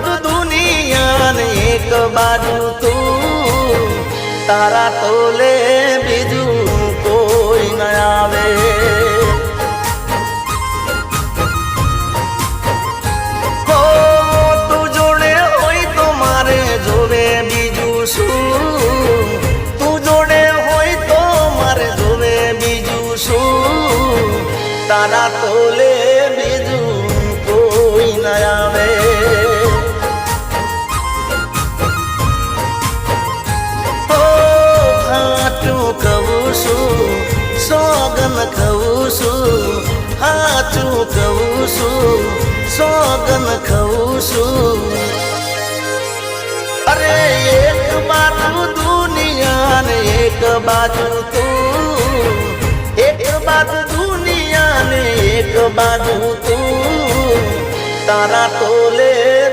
बाजू दुनिया ने एक बाजू तू तारा तोले बीजू कोई न आवे हो तू जोड़े होई तो मारे जोवे बीजू शू तू जोड़े होई तो मारे जोवे बीजू शू तारा तोले बीजू कोई न आवे सोगन खवुसु हाचू खवुसु सोगन खवुसु अरे एक बाजू दुनिया ने एक बाजू तू एक बाजू दुनिया ने एक बाजू तू तारा तोले